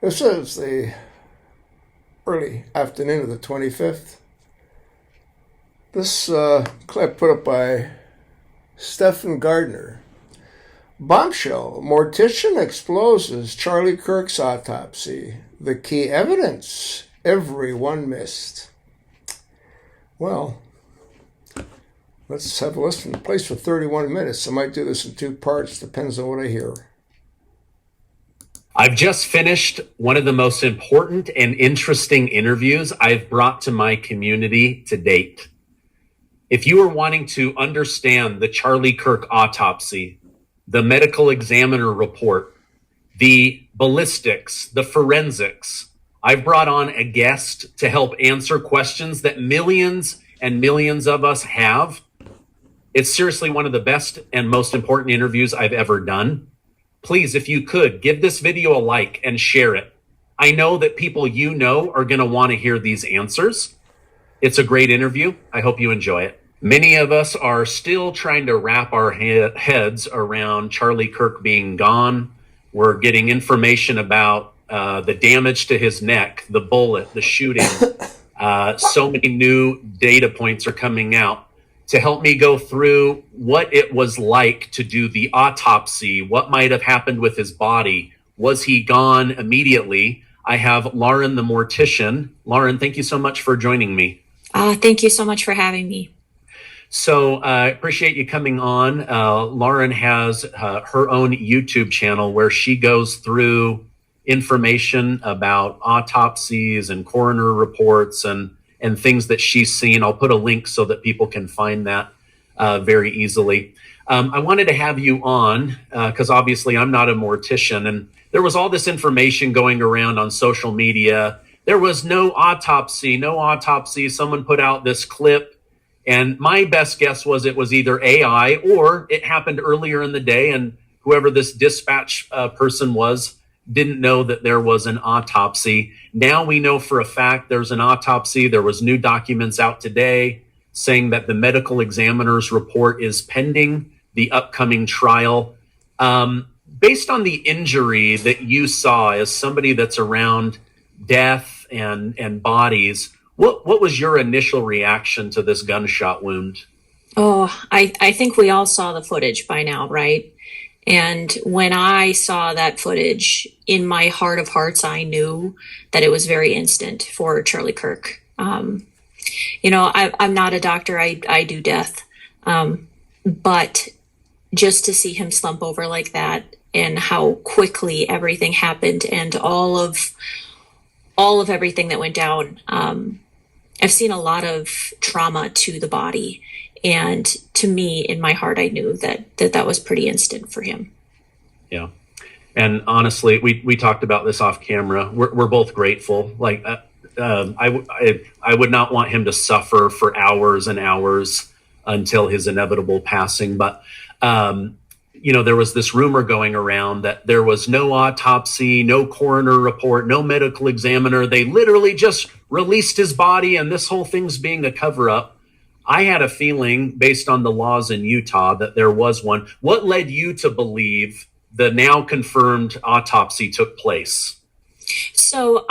This is the early afternoon of the 25th. This clip put up by Stephen Gardner. Bombshell. Mortician exposes Charlie Kirk's autopsy. The key evidence everyone missed. Well, let's have a listen. It plays for 31 minutes. I might do this in two parts. Depends on what I hear. I've just finished one of the most important and interesting interviews I've brought to my community to date. If you are wanting to understand the Charlie Kirk autopsy, the medical examiner report, the ballistics, the forensics, I've brought on a guest to help answer questions that millions and millions of us have. It's seriously one of the best and most important interviews I've ever done. Please, if you could, give this video a like and share it. I know that people you know are going to want to hear these answers. It's a great interview. I hope you enjoy it. Many of us are still trying to wrap our heads around Charlie Kirk being gone. We're getting information about the damage to his neck, the bullet, the shooting. So many new data points are coming out. To help me go through what it was like to do the autopsy, what might have happened with his body. Was he gone immediately? I have Lauren, the mortician. Lauren, thank you so much for joining me. Thank you so much for having me. So I appreciate you coming on. Lauren has her own YouTube channel where she goes through information about autopsies and coroner reports and things that she's seen. I'll put a link so that people can find that very easily. I wanted to have you on because obviously I'm not a mortician, and there was all this information going around on social media. There was no autopsy. Someone put out this clip, and my best guess was it was either AI or it happened earlier in the day, and whoever this dispatch person was didn't know that there was an autopsy. Now we know for a fact there's an autopsy. There was new documents out today saying that the medical examiner's report is pending the upcoming trial. Based on the injury that you saw as somebody that's around death and bodies, what was your initial reaction to this gunshot wound? Oh, I think we all saw the footage by now, right? And when I saw that footage, in my heart of hearts, I knew that it was very instant for Charlie Kirk. I'm not a doctor. I do death. But just to see him slump over like that and how quickly everything happened and all of everything that went down, I've seen a lot of trauma to the body. And to me, in my heart, I knew that was pretty instant for him. Yeah. And honestly, we talked about this off camera. We're both grateful. Like, I would not want him to suffer for hours and hours until his inevitable passing. But, there was this rumor going around that there was no autopsy, no coroner report, no medical examiner. They literally just released his body, and this whole thing's being a cover up. I had a feeling, based on the laws in Utah, that there was one. What led you to believe the now confirmed autopsy took place? So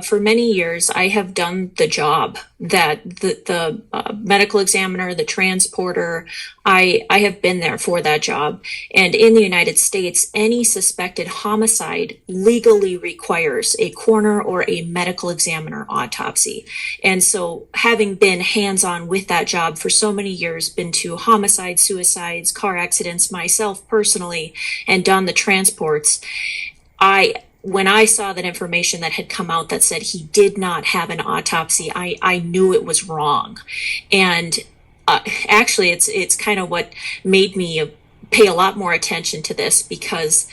for many years, I have done the job that the medical examiner, the transporter, I have been there for that job. And in the United States, any suspected homicide legally requires a coroner or a medical examiner autopsy. And so having been hands-on with that job for so many years, been to homicides, suicides, car accidents myself personally, and done the transports, when I saw that information that had come out that said he did not have an autopsy, I knew it was wrong. And actually, it's kind of what made me pay a lot more attention to this, because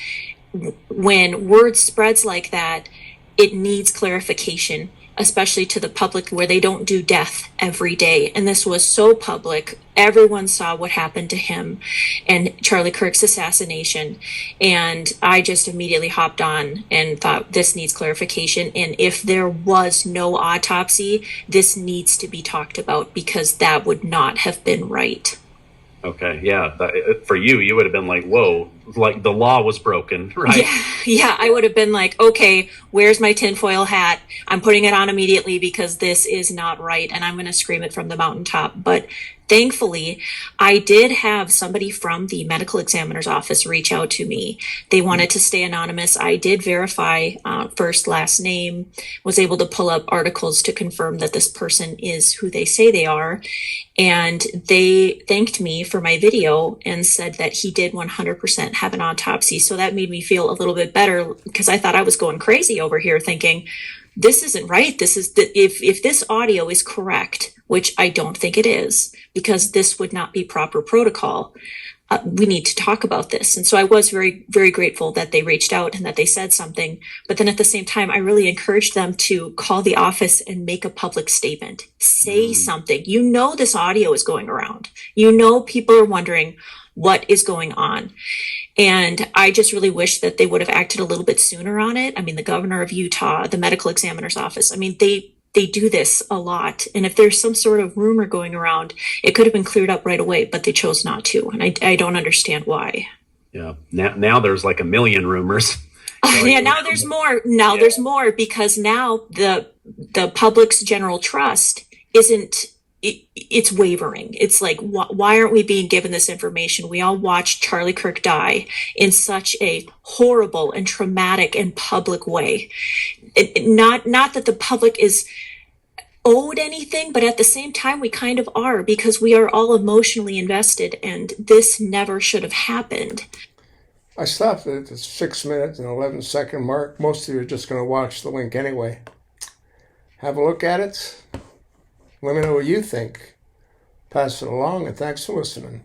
when word spreads like that, it needs clarification, especially to the public where they don't do death every day. And this was so public. Everyone saw what happened to him and Charlie Kirk's assassination. And I just immediately hopped on and thought, this needs clarification. And if there was no autopsy, this needs to be talked about, because that would not have been right. Okay, yeah. For you, you would have been like, "Whoa!" Like the law was broken, right? Yeah, I would have been like, okay, where's my tinfoil hat? I'm putting it on immediately because this is not right, and I'm going to scream it from the mountaintop. But thankfully, I did have somebody from the medical examiner's office reach out to me. They wanted to stay anonymous. I did verify first, last name, was able to pull up articles to confirm that this person is who they say they are. And they thanked me for my video and said that he did 100% have an autopsy. So that made me feel a little bit better because I thought I was going crazy over here thinking, this isn't right. This is if this audio is correct, which I don't think it is, because this would not be proper protocol. We need to talk about this. And so I was very, very grateful that they reached out and that they said something. But then at the same time, I really encouraged them to call the office and make a public statement. Say something. You know, this audio is going around. You know, people are wondering what is going on. And I just really wish that they would have acted a little bit sooner on it. I mean, the governor of Utah, the medical examiner's office, I mean, they do this a lot. And if there's some sort of rumor going around, it could have been cleared up right away, but they chose not to. And I don't understand why. Yeah. Now there's like a million rumors. Yeah, now there's more. Now there's more because now the public's general trust isn't, it's wavering. It's like, why aren't we being given this information? We all watched Charlie Kirk die in such a horrible and traumatic and public way. Not that the public is owed anything, but at the same time, we kind of are because we are all emotionally invested and this never should have happened. I stopped at the 6 minute and 11-second mark. Most of you are just going to watch the link anyway. Have a look at it. Let me know what you think. Pass it along, and thanks for listening.